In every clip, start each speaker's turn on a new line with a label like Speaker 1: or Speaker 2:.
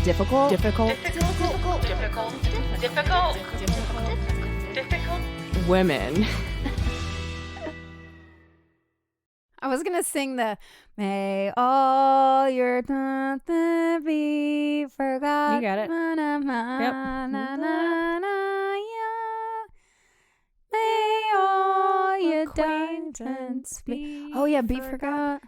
Speaker 1: Difficult. Women. I was going to sing the May all your thoughts be forgotten.
Speaker 2: You got it. Yep.
Speaker 1: May all your acquaintance be be forgotten.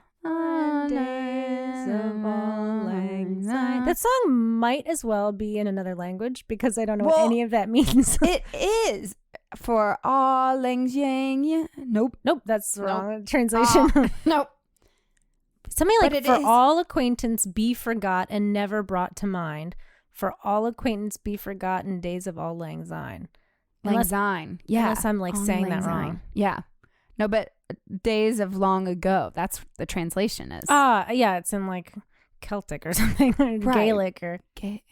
Speaker 1: Days of auld lang syne.
Speaker 2: That song might as well be in another language because I don't know what any of that means.
Speaker 1: It is for auld lang syne. Nope,
Speaker 2: that's the wrong translation.
Speaker 1: Nope.
Speaker 2: Something like for all acquaintance be forgot and never brought to mind. For all acquaintance be forgotten days of auld lang syne.
Speaker 1: Unless
Speaker 2: I'm like saying that wrong.
Speaker 1: Yeah. No, but days of long ago. That's the translation is.
Speaker 2: Yeah, it's in like Celtic or something, or Gaelic or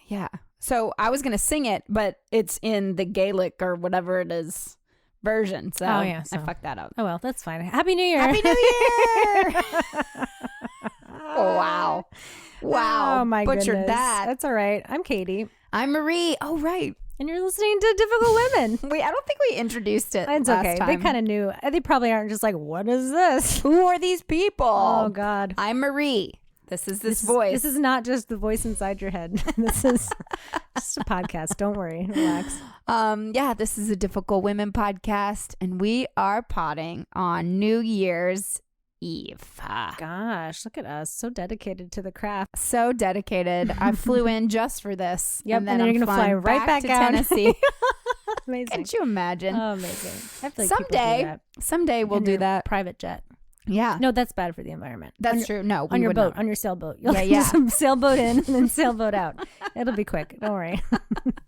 Speaker 1: yeah. So I was gonna sing it, but it's in the Gaelic or whatever it is version. So I fucked that up.
Speaker 2: Oh well, that's fine. Happy New Year!
Speaker 1: Happy New Year! Oh, wow.
Speaker 2: Oh my
Speaker 1: Butchered
Speaker 2: goodness.
Speaker 1: that.
Speaker 2: That's all right. I'm Katy.
Speaker 1: I'm Marie. Oh right.
Speaker 2: And you're listening to Difficult Women.
Speaker 1: Wait, I don't think we introduced it.
Speaker 2: It's
Speaker 1: last
Speaker 2: okay.
Speaker 1: time.
Speaker 2: They kind of knew. They probably aren't just like, what is this?
Speaker 1: Who are these people?
Speaker 2: Oh God.
Speaker 1: I'm Marie. This is this voice.
Speaker 2: This is not just the voice inside your head. This is just a podcast. Don't worry. Relax.
Speaker 1: This is a Difficult Women podcast, and we are potting on New Year's Eve.
Speaker 2: Gosh, look at us. So dedicated to the craft.
Speaker 1: So dedicated. I flew in just for this.
Speaker 2: Yep.
Speaker 1: And then
Speaker 2: you're
Speaker 1: I'm
Speaker 2: going to fly right back
Speaker 1: to
Speaker 2: out.
Speaker 1: Tennessee.
Speaker 2: Amazing.
Speaker 1: Can't you imagine?
Speaker 2: Oh, amazing. I feel like
Speaker 1: someday we'll do that.
Speaker 2: Private jet.
Speaker 1: Yeah.
Speaker 2: No, that's bad for the environment.
Speaker 1: That's true. No,
Speaker 2: on your boat,
Speaker 1: not.
Speaker 2: on your sailboat. You'll
Speaker 1: Yeah.
Speaker 2: just sailboat in and then sailboat out. It'll be quick. Don't worry.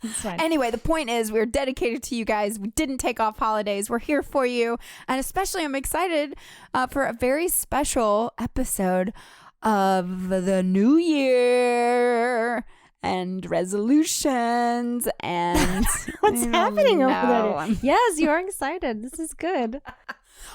Speaker 2: It's fine.
Speaker 1: Anyway, the point is we're dedicated to you guys. We didn't take off holidays. We're here for you. And especially I'm excited for a very special episode of the New Year and resolutions and
Speaker 2: what's happening over there? Yes, you are excited. This is good.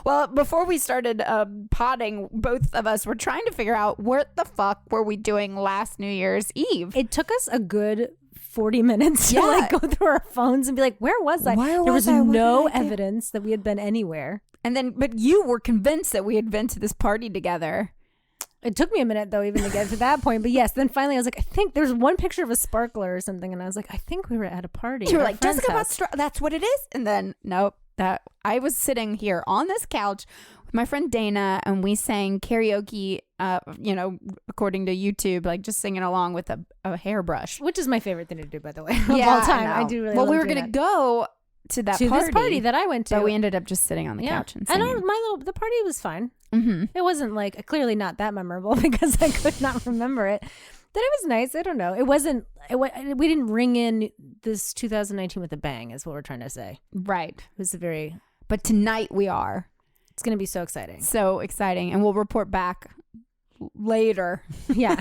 Speaker 1: Well, before we started potting, both of us were trying to figure out what the fuck were we doing last New Year's Eve.
Speaker 2: It took us a good 40 minutes to like go through our phones and be like, where was I? There was no evidence that we had been anywhere.
Speaker 1: And then, but you were convinced that we had been to this party together.
Speaker 2: It took me a minute though, even to get to that point. But yes, then finally I was like, I think there's one picture of a sparkler or something. And I was like, I think we were at a party.
Speaker 1: You were like, Jessica, that's what it is. And then, nope. That I was sitting here on this couch with my friend Dana, and we sang karaoke, according to YouTube, like just singing along with a hairbrush.
Speaker 2: Which is my favorite thing to do, by the way, of all time. I do really love
Speaker 1: we were
Speaker 2: going
Speaker 1: to go to this party
Speaker 2: that I went to.
Speaker 1: But we ended up just sitting on the couch and singing.
Speaker 2: And the party was fine.
Speaker 1: Mm-hmm.
Speaker 2: It wasn't like clearly not that memorable because I could not remember it. Then it was nice. I don't know. It wasn't. We didn't ring in this 2019 with a bang, is what we're trying to say.
Speaker 1: Right.
Speaker 2: It was
Speaker 1: But tonight we are.
Speaker 2: It's going to be so exciting.
Speaker 1: So exciting, and we'll report back later.
Speaker 2: Yeah,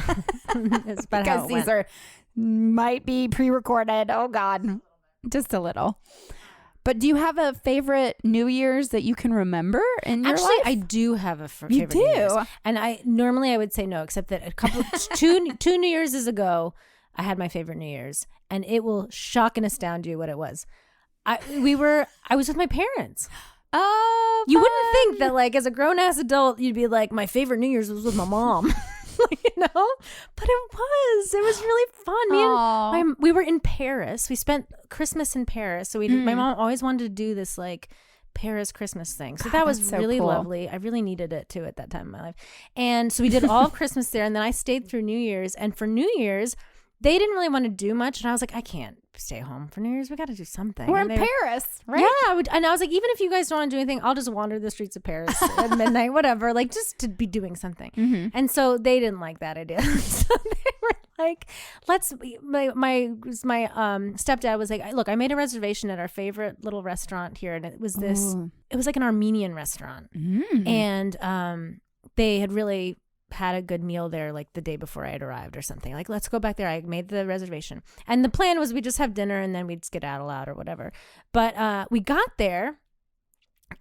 Speaker 2: it's about
Speaker 1: because
Speaker 2: how it
Speaker 1: these
Speaker 2: went.
Speaker 1: might be pre-recorded. Oh God, just a little. But do you have a favorite New Year's that you can remember in your life?
Speaker 2: I do have a favorite.
Speaker 1: You do?
Speaker 2: New Year's. And I would say no, except that two New Year's ago, I had my favorite New Year's, and it will shock and astound you what it was. I was with my parents.
Speaker 1: Oh,
Speaker 2: you wouldn't think that like as a grown ass adult you'd be like, my favorite New Year's was with my mom. But it was really fun. We were in Paris. We spent Christmas in Paris. So my mom always wanted to do this like Paris Christmas thing. So that was really
Speaker 1: cool.
Speaker 2: lovely. I really needed it too at that time in my life. And so we did all of Christmas there. And then I stayed through New Year's. And for New Year's, they didn't really want to do much. And I was like, I can't stay home for New Year's. We got to do something.
Speaker 1: We're in Paris, right?
Speaker 2: Yeah. And I was like, even if you guys don't want to do anything, I'll just wander the streets of Paris at midnight, whatever, like just to be doing something.
Speaker 1: Mm-hmm.
Speaker 2: And so they didn't like that idea. So they were like, my stepdad was like, look, I made a reservation at our favorite little restaurant here. And it was it was like an Armenian restaurant.
Speaker 1: Mm.
Speaker 2: And they had really had a good meal there like the day before I had arrived or something. Like, let's go back there. I made the reservation. And the plan was we just have dinner and then we'd skedaddle out or whatever. But we got there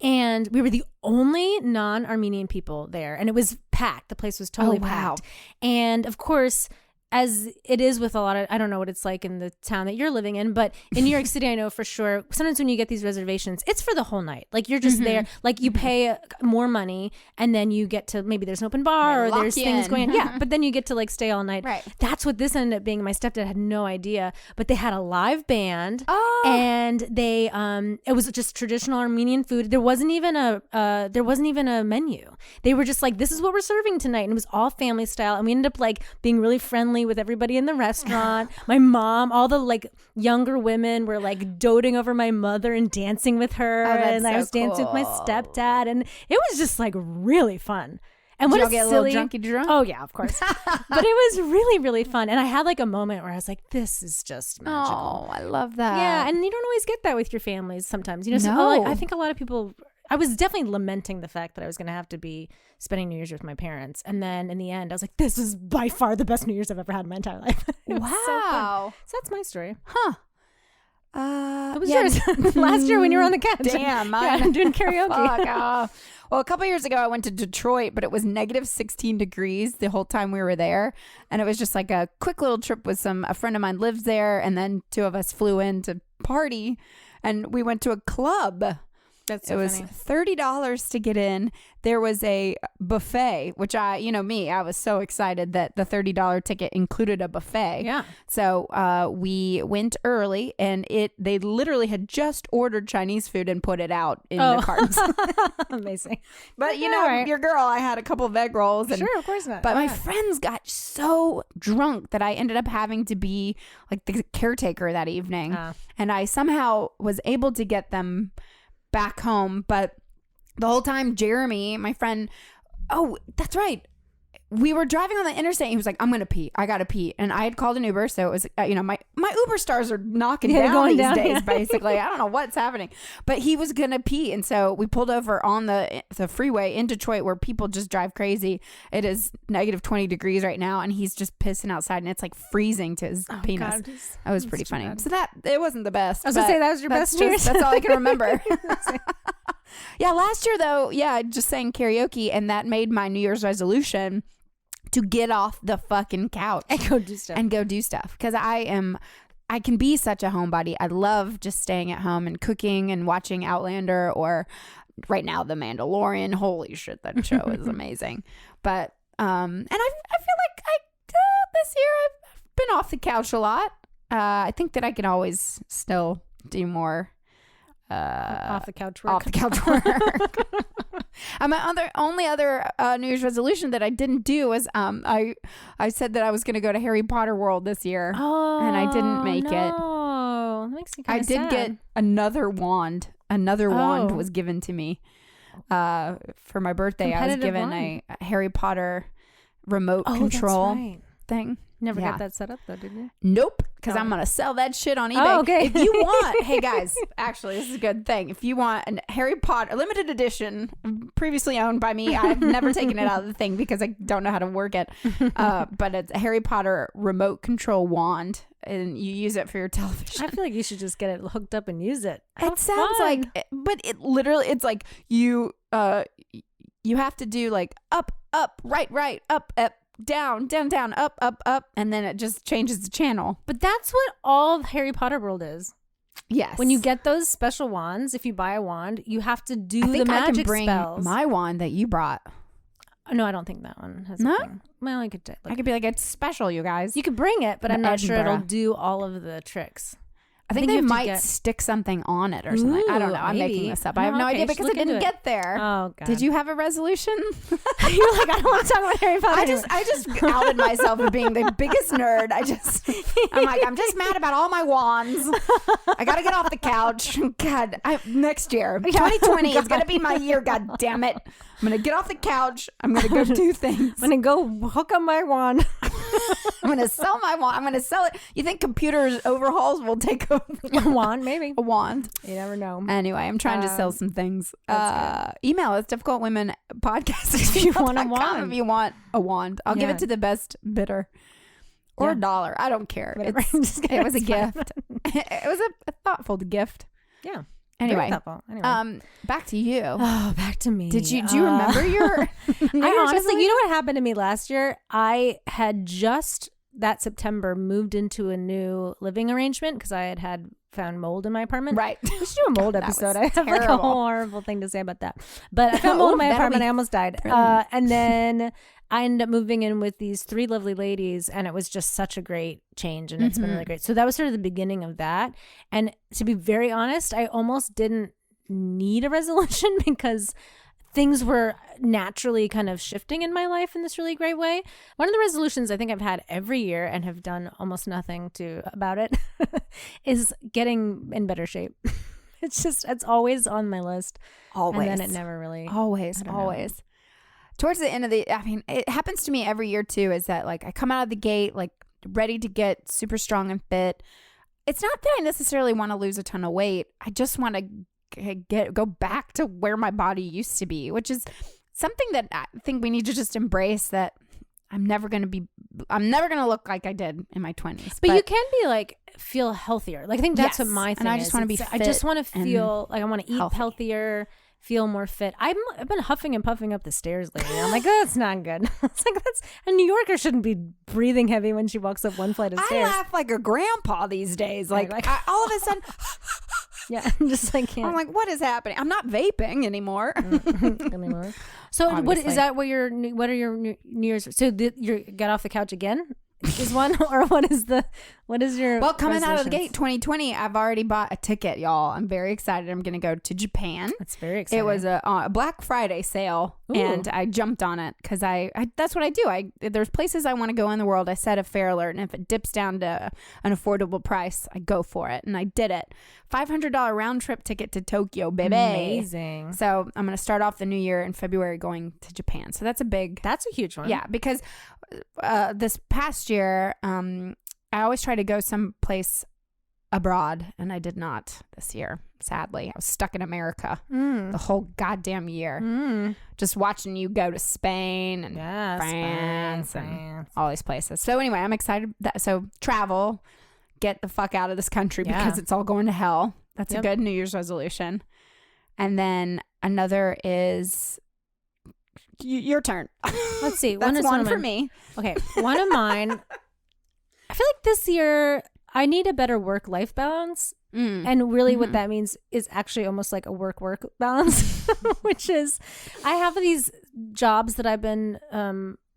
Speaker 2: and we were the only non-Armenian people there. And it was packed. The place was totally packed. And of course, as it is with a lot of, I don't know what it's like in the town that you're living in, but in New York City, I know for sure, sometimes when you get these reservations, it's for the whole night. Like you're just there, like you pay more money and then you get to, maybe there's an open bar or there's things going on. Yeah. But then you get to like stay all night.
Speaker 1: Right.
Speaker 2: That's what this ended up being. My stepdad had no idea, but they had a live band and they, it was just traditional Armenian food. There wasn't even a menu. They were just like, this is what we're serving tonight. And it was all family style. And we ended up like being really friendly with everybody in the restaurant. My mom, all the like younger women were like doting over my mother and dancing with her. And I was dancing with my stepdad. And it was just like really fun. And
Speaker 1: Did y'all get a little drunky drunk?
Speaker 2: Oh yeah, of course. But it was really, really fun. And I had like a moment where I was like, this is just magical.
Speaker 1: Oh, I love that.
Speaker 2: Yeah. And you don't always get that with your families sometimes. You know, so
Speaker 1: No.
Speaker 2: I think a lot of people, I was definitely lamenting the fact that I was going to have to be spending New Year's with my parents. And then in the end, I was like, this is by far the best New Year's I've ever had in my entire life.
Speaker 1: Wow.
Speaker 2: So that's my story.
Speaker 1: Huh.
Speaker 2: What was yours? Last year when you were on the couch.
Speaker 1: Damn.
Speaker 2: I'm doing karaoke.
Speaker 1: Fuck. Well, a couple years ago, I went to Detroit, but it was negative 16 degrees the whole time we were there. And it was just like a quick little trip with a friend of mine lives there. And then two of us flew in to party and we went to a club.
Speaker 2: That's so
Speaker 1: it was
Speaker 2: funny.
Speaker 1: $30 to get in. There was a buffet, which I was so excited that the $30 ticket included a buffet.
Speaker 2: Yeah.
Speaker 1: So we went early, and they literally had just ordered Chinese food and put it out in the carts.
Speaker 2: Amazing.
Speaker 1: But your girl, I had a couple of egg rolls. And,
Speaker 2: sure, of course not.
Speaker 1: But my friends got so drunk that I ended up having to be like the caretaker that evening, and I somehow was able to get them back home. But the whole time, Jeremy, my friend, that's right, we were driving on the interstate. He was like, I'm gonna pee, I gotta pee. And I had called an Uber, so it was my Uber stars are knocking down these days. Basically, I don't know what's happening, but he was gonna pee. And so we pulled over on the freeway in Detroit, where people just drive crazy. It is negative 20 degrees right now, and he's just pissing outside, and it's like freezing to his penis.
Speaker 2: God,
Speaker 1: that was pretty funny. So that it wasn't the best.
Speaker 2: I was gonna say that was your best New Year's.
Speaker 1: That's all I can remember. Yeah, last year though, just sang karaoke, and that made my New Year's resolution to get off the fucking couch
Speaker 2: and go do stuff.
Speaker 1: Because I can be such a homebody. I love just staying at home and cooking and watching Outlander, or right now The Mandalorian. Holy shit, that show is amazing. But and I feel like this year I've been off the couch a lot. I think that I can always still do more
Speaker 2: off the couch work.
Speaker 1: My only other New Year's resolution that I didn't do was I said that I was going to go to Harry Potter World this year, and I didn't make it.
Speaker 2: That makes me kind
Speaker 1: I
Speaker 2: of
Speaker 1: did
Speaker 2: sad.
Speaker 1: get another wand. Another wand was given to me for my birthday. I was given a Harry Potter remote control thing.
Speaker 2: Never got that set up though, did you?
Speaker 1: Nope, because I'm going to sell that shit on eBay.
Speaker 2: Oh, okay.
Speaker 1: If you want, hey guys, actually, this is a good thing. If you want a Harry Potter limited edition, previously owned by me, I've never taken it out of the thing because I don't know how to work it. But it's a Harry Potter remote control wand, and you use it for your television.
Speaker 2: I feel like you should just get it hooked up and use it.
Speaker 1: It sounds like, but it literally, it's like you have to do like up, right, up, down, up, and then it just changes the channel.
Speaker 2: But that's what all of Harry Potter World is.
Speaker 1: Yes.
Speaker 2: When you get those special wands, if you buy a wand, you have to do the magic
Speaker 1: I can bring
Speaker 2: spells.
Speaker 1: my wand that you brought.
Speaker 2: No, I don't think that one has.
Speaker 1: No?
Speaker 2: Anything. Well, I could be
Speaker 1: like, it's special, you guys.
Speaker 2: You could bring it, but I'm not sure
Speaker 1: Edinburgh.
Speaker 2: it'll do all of the tricks.
Speaker 1: I think they might stick something on it or something. I don't know. I'm making this up. I have no idea because I didn't get there.
Speaker 2: Oh, God.
Speaker 1: Did you have a resolution?
Speaker 2: You're like, I don't want to talk about Harry Potter.
Speaker 1: I just outed myself as being the biggest nerd. I'm just mad about all my wands. I got to get off the couch. God, next year, 2020 is going to be my year. God damn it. I'm going to get off the couch. I'm going to go do things.
Speaker 2: I'm going to go hook up my wand.
Speaker 1: I'm going to sell my wand. I'm going to sell it. You think computers overhauls will take over?
Speaker 2: A wand, maybe.
Speaker 1: A wand.
Speaker 2: You never know.
Speaker 1: Anyway, I'm trying to sell some things. Email us, difficultwomenpodcast
Speaker 2: if you want a wand.
Speaker 1: If you want a wand. I'll give it to the best bidder. Or $1. I don't care. It was a gift. It was a thoughtful gift.
Speaker 2: Yeah.
Speaker 1: Anyway, back to you.
Speaker 2: Oh, back to me.
Speaker 1: Do you remember your?
Speaker 2: I honestly, you know what happened to me last year? I had just that September moved into a new living arrangement because I had found mold in my apartment.
Speaker 1: Right.
Speaker 2: We should do a mold episode. I have like a
Speaker 1: terrible.
Speaker 2: whole horrible thing to say about that. But I found mold in my apartment. I almost died. And then I ended up moving in with these 3 lovely ladies, and it was just such a great change, and it's been really great. So that was sort of the beginning of that. And to be very honest, I almost didn't need a resolution because things were naturally kind of shifting in my life in this really great way. One of the resolutions I think I've had every year and have done almost nothing about it is getting in better shape. It's always on my list.
Speaker 1: Always.
Speaker 2: And then it never really.
Speaker 1: Always. Towards the end of it happens to me every year too, is that like I come out of the gate like ready to get super strong and fit. It's not that I necessarily want to lose a ton of weight. I just want to go back to where my body used to be, which is something that I think we need to just embrace, that I'm never going to look like I did in my 20s.
Speaker 2: But you can be like, feel healthier. Like I think that's what my thing is.
Speaker 1: And I just want to be fit.
Speaker 2: I just want to feel like I want to eat healthier, feel more fit. I've been huffing and puffing up the stairs lately. I'm like, that's not good. It's like, a New Yorker shouldn't be breathing heavy when she walks up one flight of stairs.
Speaker 1: I laugh like a grandpa these days. Like all of a sudden,
Speaker 2: yeah, I'm just like,
Speaker 1: I'm like, what is happening? I'm not vaping anymore.
Speaker 2: So
Speaker 1: obviously.
Speaker 2: What is that? What are your New Year's? So you get off the couch again? Is one, or what is your
Speaker 1: coming out of the gate 2020, I've already bought a ticket, y'all. I'm very excited. I'm gonna go to Japan.
Speaker 2: That's very exciting.
Speaker 1: It was a Black Friday sale. Ooh. And I jumped on it because I that's what I do. There's places I want to go in the world. I set a fare alert, and if it dips down to an affordable price, I go for it, and I did it. $500 round trip ticket to Tokyo, baby.
Speaker 2: Amazing.
Speaker 1: So I'm gonna start off the new year in February going to Japan. So that's a huge one. Yeah, because this past year, I always try to go someplace abroad, and I did not this year. Sadly, I was stuck in America the whole goddamn year, just watching you go to Spain and France and all these places. So anyway, I'm excited. So travel, get the fuck out of this country because it's all going to hell. That's a good New Year's resolution. And then another is your turn.
Speaker 2: Let's see.
Speaker 1: That's one for me.
Speaker 2: Okay, one of mine. I feel like this year I need a better work-life balance. And really what that means is actually almost like a work balance, which is I have these jobs that I've been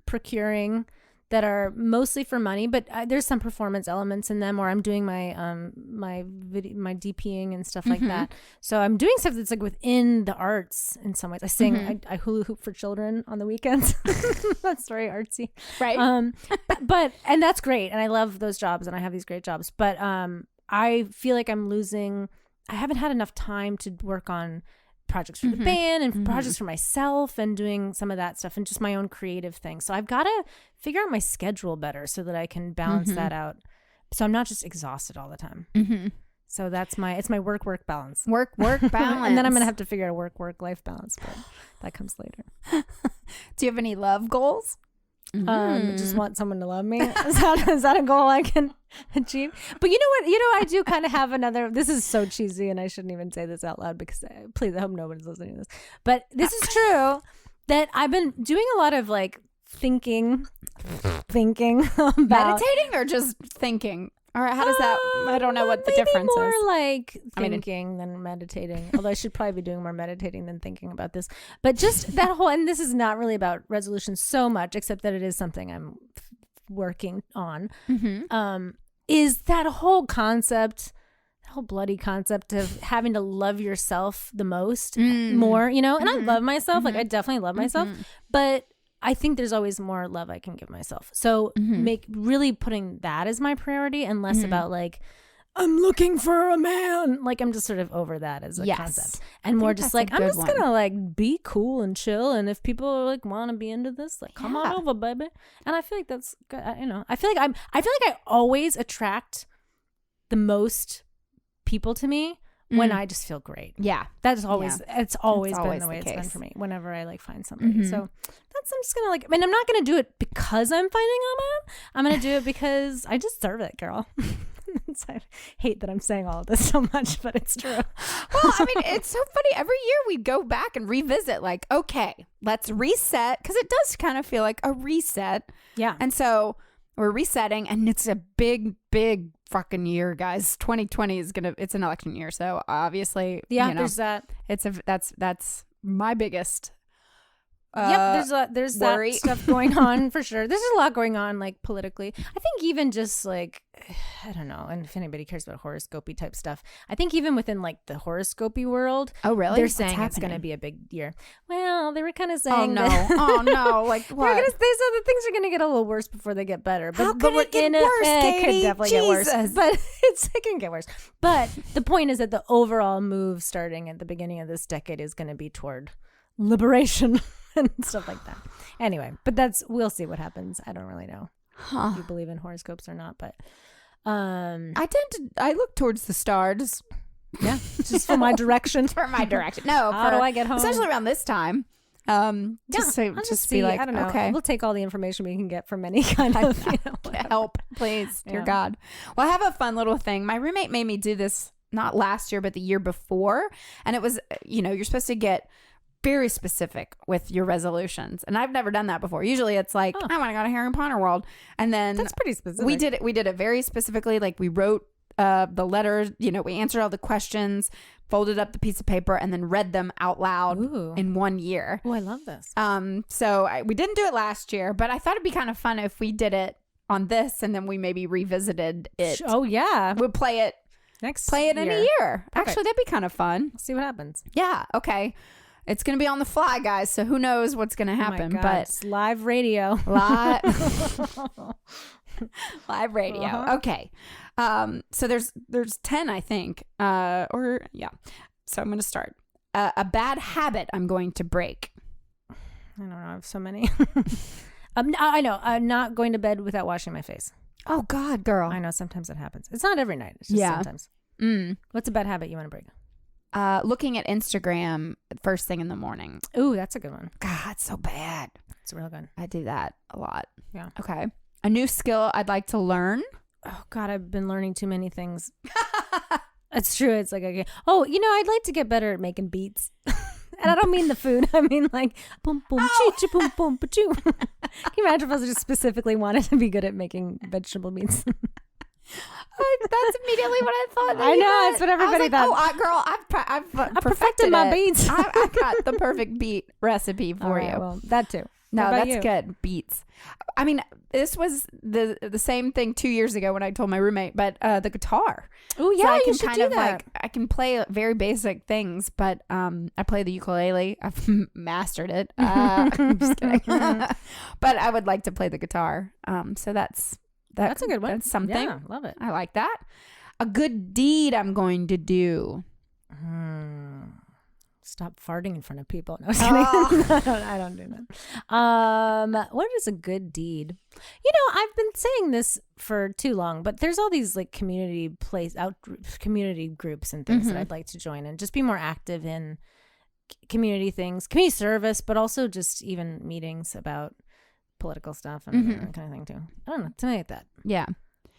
Speaker 2: procuring that are mostly for money, but there's some performance elements in them, or I'm doing my my DPing and stuff like that. So I'm doing stuff that's like within the arts in some ways. I sing, I hula hoop for children on the weekends. That's very artsy,
Speaker 1: right?
Speaker 2: But and that's great, and I love those jobs, and I have these great jobs. But I feel like I haven't had enough time to work on projects for the band and projects for myself and doing some of that stuff and just my own creative things. So I've got to figure out my schedule better so that I can balance that out. So I'm not just exhausted all the time. So it's my work balance.
Speaker 1: Work balance.
Speaker 2: And then I'm going to have to figure out a work-life balance, but that comes later.
Speaker 1: Do you have any love goals?
Speaker 2: Just want someone to love me. Is that a goal I can achieve? But you know what? I do kind of have another. This is so cheesy, and I shouldn't even say this out loud because please, I hope nobody's listening to this. But this is true that I've been doing a lot of like thinking about
Speaker 1: meditating or just thinking. Or how does that? I don't know what the difference
Speaker 2: more
Speaker 1: is.
Speaker 2: Like thinking than meditating. Although I should probably be doing more meditating than thinking about this. But just that whole, and this is not really about resolutions so much, except that it is something I'm working on. Is that whole concept, that whole bloody concept of having to love yourself the most, more, and I love myself. Like I definitely love myself, but I think there's always more love I can give myself. So really putting that as my priority and less about like, I'm looking for a man. Like I'm just sort of over that as a concept. And more just like, I'm just going to like be cool and chill. And if people like want to be into this, like come on over, baby. And I feel like that's good. I feel like I always attract the most people to me when I just feel great. Yeah. That's always, it's always been the way it's been for me whenever I like find somebody. So I'm just gonna I'm not gonna do it because I'm finding a man. I'm gonna do it because I deserve it, girl. I hate that I'm saying all of this so much, but it's true.
Speaker 1: Well, I mean, it's so funny. Every year we go back and revisit, like, okay, let's reset, because it does kind of feel like a reset.
Speaker 2: Yeah.
Speaker 1: And so We're resetting, and it's a big fucking year, guys. 2020 is it's an election year, so obviously,
Speaker 2: there's that.
Speaker 1: That's my biggest.
Speaker 2: There's
Speaker 1: worry.
Speaker 2: that stuff going on for sure. There's a lot going on, like politically. I think even just like, I don't know, and if anybody cares about horoscopy type stuff, I think even within like the horoscopy world,
Speaker 1: oh really,
Speaker 2: they're saying it's going to be a big year. Well, they were kind of saying,
Speaker 1: oh no, like what?
Speaker 2: They said that things are going to get a little worse before they get better. But,
Speaker 1: How could it get worse, Katy?
Speaker 2: It could definitely get worse.
Speaker 1: Jesus.
Speaker 2: But it can get worse. But the point is that the overall move starting at the beginning of this decade is going to be toward liberation. And stuff like that. Anyway, but we'll see what happens. I don't really know if you believe in horoscopes or not, but
Speaker 1: I look towards the stars.
Speaker 2: Yeah, just for my direction.
Speaker 1: For my direction. No,
Speaker 2: how do I get home?
Speaker 1: Especially around this time. Just be like,
Speaker 2: I don't know.
Speaker 1: Okay,
Speaker 2: we'll take all the information we can get from any kind of
Speaker 1: help, please, dear God. Well, I have a fun little thing. My roommate made me do this not last year, but the year before, and it was, you're supposed to get very specific with your resolutions, and I've never done that before. Usually it's like, I want to go to Harry Potter World, and then
Speaker 2: that's pretty specific.
Speaker 1: We did it very specifically. Like we wrote the letters, we answered all the questions, folded up the piece of paper, and then read them out loud in 1 year.
Speaker 2: Oh, I love this.
Speaker 1: So we didn't do it last year, but I thought it'd be kind of fun if we did it on this, and then we maybe revisited it.
Speaker 2: Oh yeah,
Speaker 1: we'll play it in a year.
Speaker 2: Perfect.
Speaker 1: Actually, that'd be kind of fun.
Speaker 2: See what happens.
Speaker 1: Yeah. Okay. It's going to be on the fly, guys, so who knows what's going to happen.
Speaker 2: Oh my God,
Speaker 1: but
Speaker 2: it's live radio.
Speaker 1: Live radio.
Speaker 2: Uh-huh.
Speaker 1: Okay. So there's 10, I think. So I'm going to start. A bad habit I'm going to break.
Speaker 2: I don't know. I have so many. I know. I'm not going to bed without washing my face.
Speaker 1: Oh, God, girl.
Speaker 2: I know. Sometimes it happens. It's not every night. It's just sometimes. What's a bad habit you want to break?
Speaker 1: Looking at Instagram first thing in the morning.
Speaker 2: Ooh, that's a good one.
Speaker 1: God, it's so bad.
Speaker 2: It's real good.
Speaker 1: I do that a lot.
Speaker 2: Yeah.
Speaker 1: Okay. A new skill I'd like to learn.
Speaker 2: Oh God, I've been learning too many things. It's true. It's like, okay. Oh, I'd like to get better at making beats. And I don't mean the food. I mean like boom boom chee boom boom choo. Can you imagine if I just specifically wanted to be good at making vegetable beats?
Speaker 1: That's immediately what I thought.
Speaker 2: I know, it's what everybody thought.
Speaker 1: Oh, girl, I've
Speaker 2: perfected my beats.
Speaker 1: I got the perfect beat recipe for you.
Speaker 2: Well, that too.
Speaker 1: No, that's good. Beats. I mean, this was the same thing 2 years ago when I told my roommate, but the guitar.
Speaker 2: Oh yeah,
Speaker 1: so I can
Speaker 2: you should
Speaker 1: kind
Speaker 2: do
Speaker 1: of
Speaker 2: that.
Speaker 1: like I can play very basic things, but I play the ukulele. I've mastered it. I'm just kidding. But I would like to play the guitar. So that's
Speaker 2: a good one.
Speaker 1: That's something.
Speaker 2: Yeah, love it.
Speaker 1: I like that. A good deed I'm going to do.
Speaker 2: Stop farting in front of people. No, I was kidding. I don't do that. What is a good deed? I've been saying this for too long, but there's all these like community groups and things that I'd like to join and just be more active in community things, community service, but also just even meetings about political stuff and that kind of thing too. I don't know, something like that.
Speaker 1: Yeah.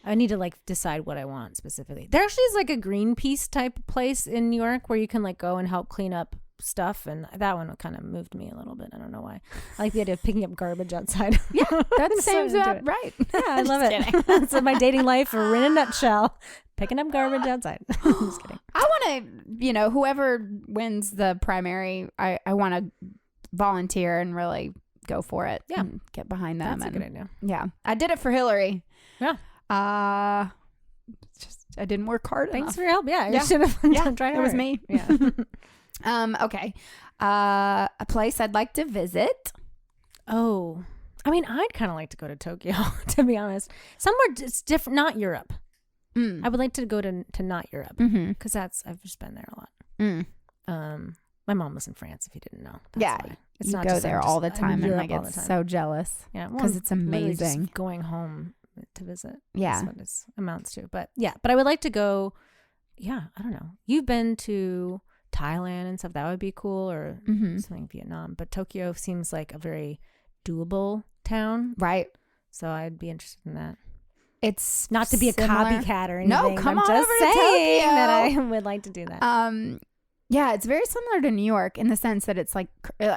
Speaker 2: I need to like decide what I want specifically. There actually is like a Greenpeace type place in New York where you can like go and help clean up stuff, and that one kind of moved me a little bit. I don't know why. I like the idea of picking up garbage outside.
Speaker 1: Yeah, that seems about right.
Speaker 2: Yeah, I love it. So my dating life are in a nutshell. Picking up garbage outside. I'm just kidding.
Speaker 1: I want to, whoever wins the primary, I want to volunteer and really go for it.
Speaker 2: Yeah,
Speaker 1: and get behind them.
Speaker 2: That's a good idea.
Speaker 1: Yeah, I did it for Hillary.
Speaker 2: Yeah.
Speaker 1: I didn't work hard enough.
Speaker 2: Thanks for your help. Yeah, you should have tried.
Speaker 1: It was me.
Speaker 2: Yeah.
Speaker 1: Okay. A place I'd like to visit.
Speaker 2: Oh, I mean, I'd kind of like to go to Tokyo, to be honest. Somewhere it's different, not Europe. I would like to go to not Europe because I've just been there a lot. My mom was in France, if you didn't know. That's why. It's
Speaker 1: you
Speaker 2: not
Speaker 1: go
Speaker 2: just,
Speaker 1: there all the time, and I get so jealous.
Speaker 2: Yeah,
Speaker 1: because it's amazing.
Speaker 2: Just going home to visit.
Speaker 1: Yeah,
Speaker 2: that's what it amounts to. But I would like to go. Yeah, I don't know. You've been to Thailand and stuff. That would be cool, or something Vietnam. But Tokyo seems like a very doable town,
Speaker 1: right?
Speaker 2: So I'd be interested in that.
Speaker 1: It's
Speaker 2: not to be a copycat or anything.
Speaker 1: No, come on
Speaker 2: just
Speaker 1: over to Tokyo.
Speaker 2: That I would like to do that.
Speaker 1: Yeah, it's very similar to New York in the sense that it's like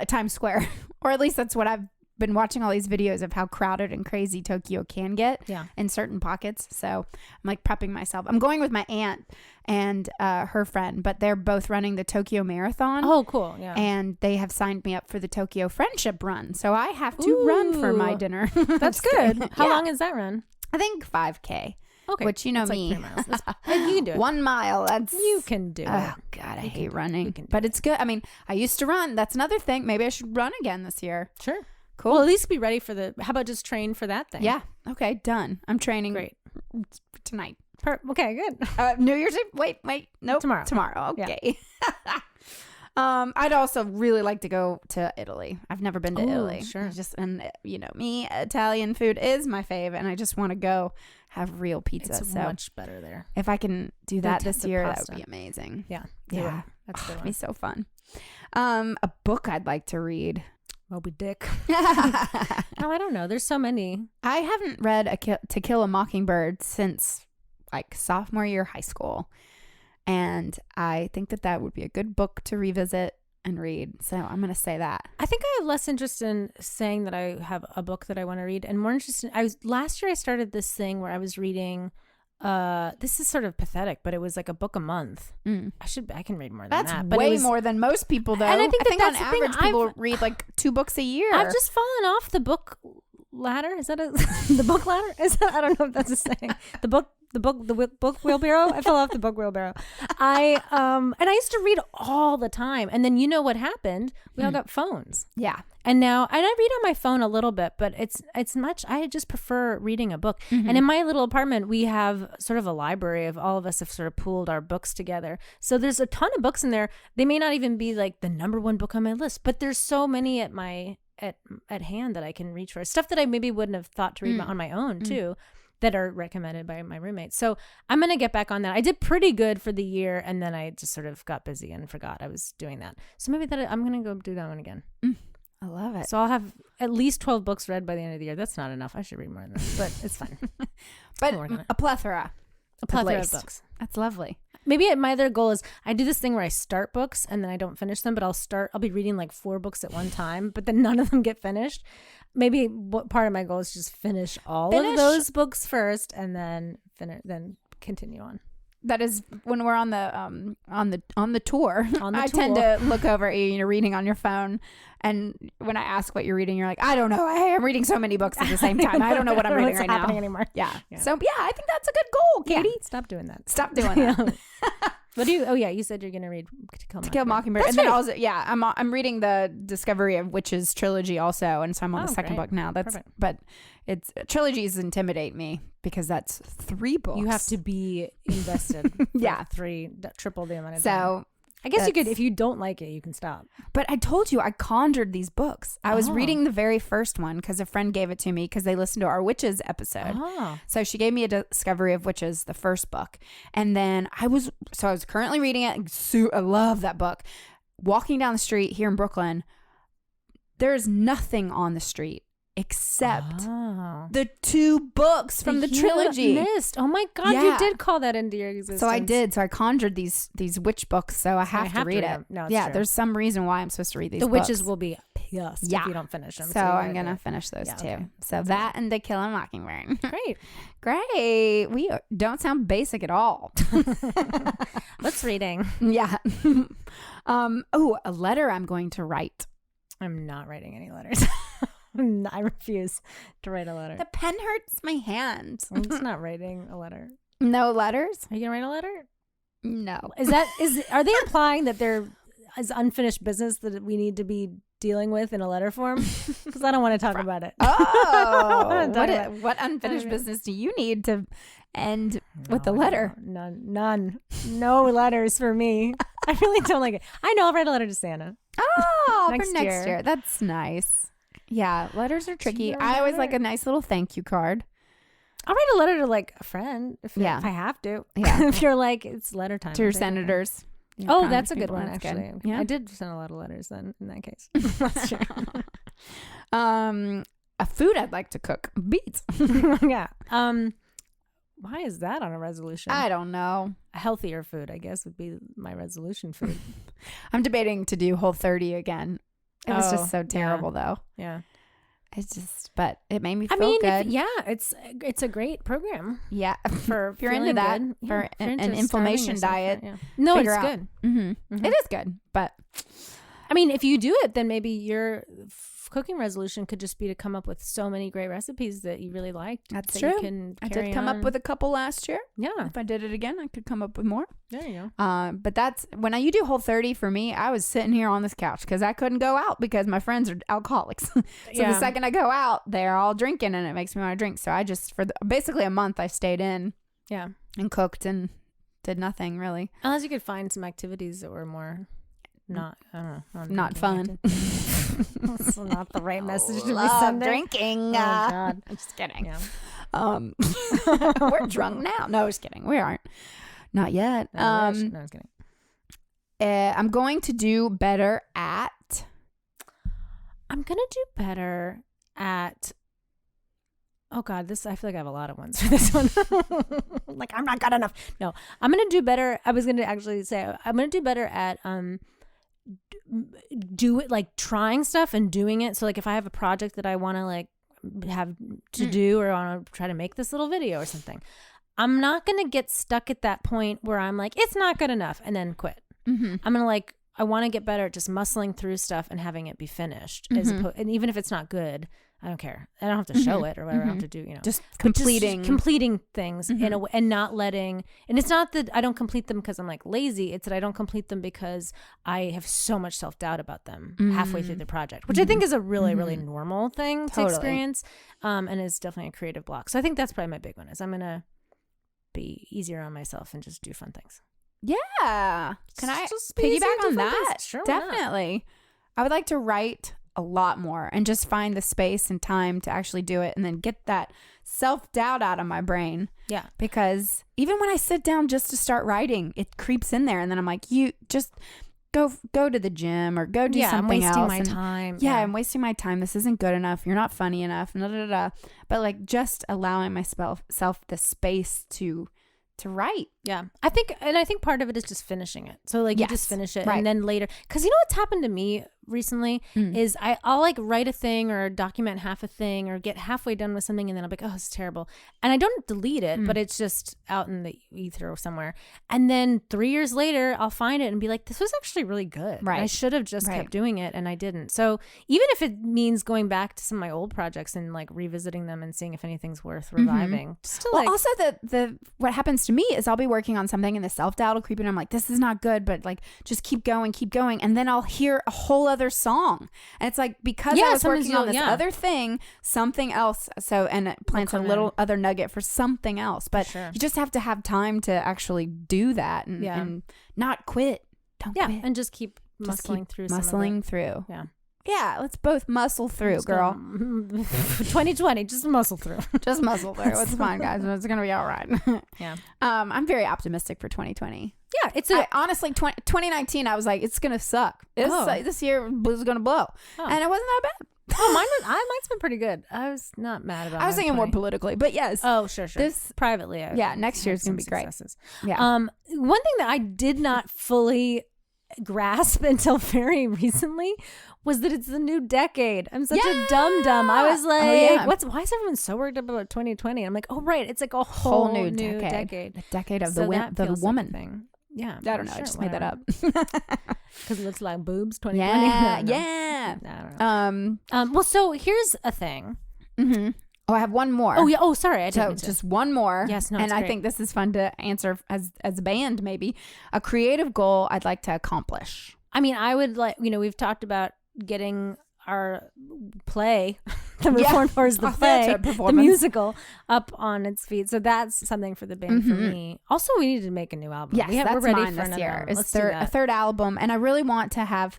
Speaker 1: Times Square, or at least that's what I've been watching all these videos of how crowded and crazy Tokyo can get in certain pockets. So I'm like prepping myself. I'm going with my aunt and her friend, but they're both running the Tokyo Marathon.
Speaker 2: Oh, cool. Yeah.
Speaker 1: And they have signed me up for the Tokyo Friendship Run. So I have to run for my dinner.
Speaker 2: That's good. How long is that run?
Speaker 1: I think 5K.
Speaker 2: Okay.
Speaker 1: Which, you know,
Speaker 2: that's
Speaker 1: me.
Speaker 2: Like 3 miles. You can do it.
Speaker 1: 1 mile.
Speaker 2: You can do it.
Speaker 1: Oh, God, I hate running. But it's good. I mean, I used to run. That's another thing. Maybe I should run again this year.
Speaker 2: Sure.
Speaker 1: Cool.
Speaker 2: Well, at least be ready for how about just train for that thing?
Speaker 1: Yeah. Okay, done. I'm training
Speaker 2: Great.
Speaker 1: tonight.
Speaker 2: Okay, good.
Speaker 1: New Year's Eve? Wait. Nope.
Speaker 2: Tomorrow.
Speaker 1: Okay. Yeah. I'd also really like to go to Italy. I've never been to Italy.
Speaker 2: Sure.
Speaker 1: And you know me, Italian food is my fave, and I just want to go have real pizza.
Speaker 2: It's
Speaker 1: so
Speaker 2: much better there.
Speaker 1: if I can do that this year,
Speaker 2: pasta.
Speaker 1: that would be amazing.
Speaker 2: Yeah.
Speaker 1: Yeah.
Speaker 2: That's a good
Speaker 1: It'd
Speaker 2: one.
Speaker 1: be so fun. A book I'd like to read.
Speaker 2: Moby Dick. Oh, I don't know. There's so many.
Speaker 1: I haven't read To Kill a Mockingbird since like sophomore year high school. And I think that would be a good book to revisit and read. So I'm going to say that.
Speaker 2: I think I have less interest in saying that I have a book that I want to read and more interested. Last year I started this thing where I was reading, this is sort of pathetic, but it was like a book a month. I can read more than
Speaker 1: that's
Speaker 2: that. But
Speaker 1: way more than most people though.
Speaker 2: And I think
Speaker 1: on
Speaker 2: that's the
Speaker 1: average
Speaker 2: thing.
Speaker 1: people read like 2 books a year.
Speaker 2: I've just fallen off the book ladder. Is that the book ladder? I don't know if that's a saying. The book wheelbarrow. I fell off the book wheelbarrow. And I used to read all the time. And then you know what happened? We all got phones.
Speaker 1: Yeah.
Speaker 2: And now, and I read on my phone a little bit, but I just prefer reading a book. And in my little apartment, we have sort of a library of all of us have sort of pooled our books together. So there's a ton of books in there. They may not even be like the number 1 book on my list, but there's so many at hand that I can reach for. Stuff that I maybe wouldn't have thought to read on my own too, that are recommended by my roommates. So I'm going to get back on that. I did pretty good for the year, and then I just sort of got busy and forgot I was doing that. So maybe I'm going to go do that one again.
Speaker 1: I love it.
Speaker 2: So I'll have at least 12 books read by the end of the year. That's not enough. I should read more than that, but it's fine.
Speaker 1: But a plethora
Speaker 2: of books.
Speaker 1: That's lovely.
Speaker 2: Maybe my other goal is I do this thing where I start books and then I don't finish them, but I'll be reading like 4 books at one time, but then none of them get finished. Maybe part of my goal is just finish all of those books first and then continue on.
Speaker 1: That is when we're on the tour. I tend to look over you're reading on your phone, and when I ask what you're reading, you're like, I don't know. I'm reading so many books at the same time. I don't know what I'm reading right now.
Speaker 2: Anymore.
Speaker 1: Yeah. So I think that's a good goal, Katy.
Speaker 2: Yeah, stop doing that.
Speaker 1: Stop doing that.
Speaker 2: What do you? Oh yeah, you said you're gonna read To Kill a Mockingbird.
Speaker 1: That's and right. Then also I'm reading the Discovery of Witches trilogy also, and so I'm on the second book now. But it's trilogies intimidate me because that's 3 books.
Speaker 2: You have to be invested.
Speaker 1: Yeah,
Speaker 2: 3 triple the amount of
Speaker 1: time.
Speaker 2: So I guess you could, if you don't like it, you can stop.
Speaker 1: But I told you I conjured these books. I was reading the very first one because a friend gave it to me because they listened to our Witches episode. So she gave me a Discovery of Witches, the first book. And then I was currently reading it. I love that book. Walking down the street here in Brooklyn, there's nothing on the street except the 2 books from the trilogy.
Speaker 2: Missed. Oh my God, you did call that into your existence.
Speaker 1: So I did. So I conjured these witch books. So I have to read it.
Speaker 2: No,
Speaker 1: yeah, there's some reason why I'm supposed to read these books.
Speaker 2: The witches will be pissed if you don't finish them.
Speaker 1: So I'm going to finish those too. Okay. So that and To Kill a Mockingbird. Great. We don't sound basic at all.
Speaker 2: What's reading?
Speaker 1: Yeah. A letter I'm going to write.
Speaker 2: I'm not writing any letters. I refuse to write a letter.
Speaker 1: The pen hurts my hand.
Speaker 2: I'm just not writing a letter.
Speaker 1: No letters?
Speaker 2: Are you gonna write a letter?
Speaker 1: No.
Speaker 2: Are they implying that there is unfinished business that we need to be dealing with in a letter form? Because I don't want to talk about it.
Speaker 1: What unfinished business do you need to end with the letter?
Speaker 2: None. No letters for me. I really don't like it. I know. I'll write a letter to Santa.
Speaker 1: Oh, for next year. That's nice. Yeah, letters are tricky. I always like a nice little thank you card.
Speaker 2: I'll write a letter to like a friend if I have to. Yeah. If you're like, it's letter time.
Speaker 1: To your senators.
Speaker 2: That's a good one, actually.
Speaker 1: Good. Yeah.
Speaker 2: I did send a lot of letters then in that case. That's true.
Speaker 1: A food I'd like to cook. Beets.
Speaker 2: Yeah. Why is that on a resolution?
Speaker 1: I don't know.
Speaker 2: A healthier food, I guess, would be my resolution food.
Speaker 1: I'm debating to do Whole30 again. It was just so terrible, though.
Speaker 2: Yeah.
Speaker 1: But it made me feel good.
Speaker 2: It's a great program.
Speaker 1: Yeah.
Speaker 2: For
Speaker 1: if you're into that,
Speaker 2: good.
Speaker 1: for
Speaker 2: Yeah,
Speaker 1: an inflammation diet.
Speaker 2: No,
Speaker 1: figure
Speaker 2: it's
Speaker 1: out.
Speaker 2: good.
Speaker 1: Mm-hmm. It is good, but
Speaker 2: I mean, if you do it, then maybe your cooking resolution could just be to come up with so many great recipes that you really liked.
Speaker 1: That's
Speaker 2: that
Speaker 1: true.
Speaker 2: You can
Speaker 1: I did come up with a couple last year.
Speaker 2: Yeah.
Speaker 1: If I did it again, I could come up with more.
Speaker 2: There you
Speaker 1: go. But that's when you do Whole30 for me, I was sitting here on this couch because I couldn't go out because my friends are alcoholics. So the second I go out, they're all drinking and it makes me want to drink. So I just, basically a month, I stayed in.
Speaker 2: Yeah.
Speaker 1: And cooked and did nothing really.
Speaker 2: Unless you could find some activities that were more not
Speaker 1: fun.
Speaker 2: That's not the right message to be
Speaker 1: Love
Speaker 2: sending. Oh
Speaker 1: drinking.
Speaker 2: God.
Speaker 1: I'm just kidding.
Speaker 2: Yeah.
Speaker 1: We're drunk now. No, just kidding. We aren't. Not yet.
Speaker 2: No, I was kidding.
Speaker 1: I'm going to do better at.
Speaker 2: I'm gonna do better at. Oh God, I feel like I have a lot of ones for this one. Like I'm not good enough. No, I'm gonna do better. I was gonna actually say I'm gonna do better at do it, like trying stuff and doing it. So like if I have a project that I want to like have to do or want to try to make this little video or something, I'm not gonna get stuck at that point where I'm like it's not good enough and then quit. I'm gonna I want to get better at just muscling through stuff and having it be finished, and even if it's not good, I don't care. I don't have to show it or whatever I have to do,
Speaker 1: just completing
Speaker 2: things in a way and not letting, and it's not that I don't complete them because I'm like lazy. It's that I don't complete them because I have so much self-doubt about them halfway through the project, which I think is a really, really normal thing to experience. And is definitely a creative block. So I think that's probably my big one is I'm going to be easier on myself and just do fun things.
Speaker 1: Yeah. Can I
Speaker 2: just
Speaker 1: piggyback on that?
Speaker 2: Sure.
Speaker 1: Definitely. I would like to write a lot more and just find the space and time to actually do it and then get that self-doubt out of my brain.
Speaker 2: Yeah.
Speaker 1: Because even when I sit down just to start writing, it creeps in there and then I'm like, you just go to the gym or go do something else.
Speaker 2: I'm wasting my time.
Speaker 1: Yeah, I'm wasting my time. This isn't good enough. You're not funny enough. But like just allowing myself the space to write.
Speaker 2: Yeah. I think part of it is just finishing it. So like you just finish it and then later, because you know what's happened to me recently is I'll like write a thing or document half a thing or get halfway done with something and then I'll be like, oh, this is terrible. And I don't delete it, but it's just out in the ether or somewhere. And then 3 years later, I'll find it and be like, this was actually really good.
Speaker 1: Right.
Speaker 2: I should have just kept doing it and I didn't. So even if it means going back to some of my old projects and like revisiting them and seeing if anything's worth reviving.
Speaker 1: Well, also the what happens to me is I'll be working on something and the self-doubt will creep in. I'm like, this is not good, but like just keep going. And then I'll hear a whole other song. And it's like, because I was working on this other thing, something else. So, and it plants a little other nugget for something else. But you just have to have time to actually do that and not quit. Don't quit.
Speaker 2: And just keep muscling through. Yeah.
Speaker 1: Yeah, let's both muscle through, girl.
Speaker 2: 2020, just muscle through.
Speaker 1: Just muscle through. It's fine, guys. It's gonna be all right.
Speaker 2: Yeah.
Speaker 1: I'm very optimistic for 2020.
Speaker 2: Yeah,
Speaker 1: honestly 2019. I was like, it's gonna suck. This year was gonna blow, and it wasn't that bad.
Speaker 2: Mine's been pretty good. I was not mad about.
Speaker 1: I was thinking more politically, but yes.
Speaker 2: Oh, sure.
Speaker 1: This
Speaker 2: privately,
Speaker 1: next year's gonna be great. Yeah.
Speaker 2: One thing that I did not fully grasp until very recently was that it's the new decade. I'm such a dum-dum. I was like, why is everyone so worried about 2020? I'm like, oh right, it's like a whole new decade.
Speaker 1: The decade of the woman
Speaker 2: thing. Yeah.
Speaker 1: I don't know. I just made that up.
Speaker 2: Because it looks like boobs 2020.
Speaker 1: Yeah.
Speaker 2: I don't know. Well, so here's a thing.
Speaker 1: Oh, I have one more.
Speaker 2: Oh yeah. Oh, sorry. I didn't.
Speaker 1: So just one more.
Speaker 2: Yes. No.
Speaker 1: And I think this is fun to answer as a band. Maybe a creative goal I'd like to accomplish.
Speaker 2: I mean, I would like. We've talked about getting our play, the Reformed Horrors, the play, the musical, up on its feet. So that's something for the band for me. Also, we need to make a new album.
Speaker 1: Yes,
Speaker 2: we're ready
Speaker 1: mine
Speaker 2: for
Speaker 1: this year.
Speaker 2: It's
Speaker 1: a third album, and I really want to have.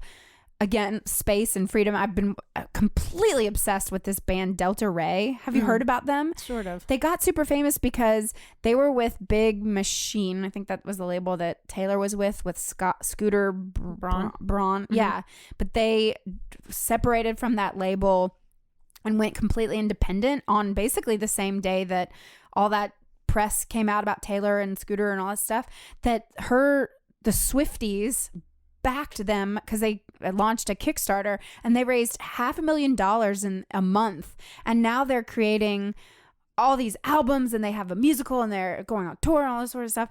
Speaker 1: Again, space and freedom. I've been completely obsessed with this band Delta Ray. Have you heard about them?
Speaker 2: Sort of.
Speaker 1: They got super famous because they were with Big Machine. I think that was the label that Taylor was with Scooter Braun. Yeah. But they separated from that label and went completely independent on basically the same day that all that press came out about Taylor and Scooter and all that stuff. That the Swifties backed them because they launched a Kickstarter and they raised $500,000 in a month. And now they're creating all these albums and they have a musical and they're going on tour and all this sort of stuff.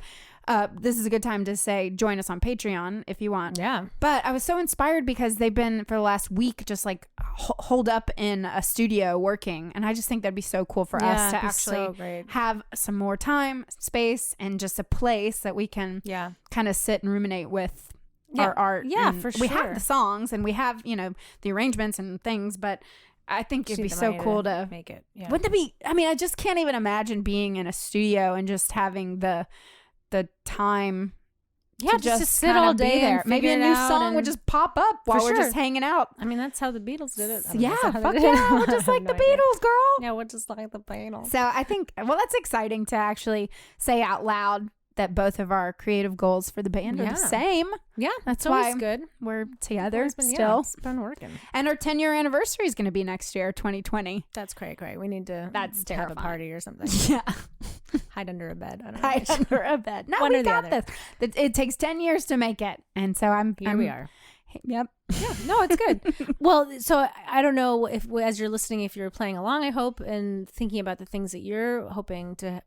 Speaker 1: This is a good time to say, join us on Patreon if you want.
Speaker 2: Yeah.
Speaker 1: But I was so inspired because they've been for the last week just like holed up in a studio working. And I just think that'd be so cool for us to actually have some more time, space, and just a place that we can kind of sit and ruminate with our art.
Speaker 2: Yeah,
Speaker 1: and
Speaker 2: for sure.
Speaker 1: we have the songs and we have, the arrangements and things, but I think it'd be so cool to
Speaker 2: make it. Yeah.
Speaker 1: Wouldn't it be? I mean, I just can't even imagine being in a studio and just having the time.
Speaker 2: Yeah, just to sit all day there.
Speaker 1: Maybe a new song would just pop up while we're just hanging out.
Speaker 2: I mean, that's how the Beatles did it.
Speaker 1: Yeah, fuck yeah, we're just like the Beatles, girl.
Speaker 2: Yeah, we're just like the Beatles.
Speaker 1: So I think, that's exciting to actually say out loud that both of our creative goals for the band are the same.
Speaker 2: Yeah,
Speaker 1: that's
Speaker 2: always
Speaker 1: why
Speaker 2: good.
Speaker 1: We're together still.
Speaker 2: Yeah, it's been working.
Speaker 1: And our 10-year anniversary is going to be next year, 2020.
Speaker 2: That's great. We need to
Speaker 1: have
Speaker 2: a party or something.
Speaker 1: Yeah.
Speaker 2: Hide under a bed. I don't know.
Speaker 1: Hide under a bed. No, we got this. It takes 10 years to make it. And so
Speaker 2: we are.
Speaker 1: Yep.
Speaker 2: Yeah. No, it's good. Well, so I don't know if, as you're listening, if you're playing along, I hope, and thinking about the things that you're hoping to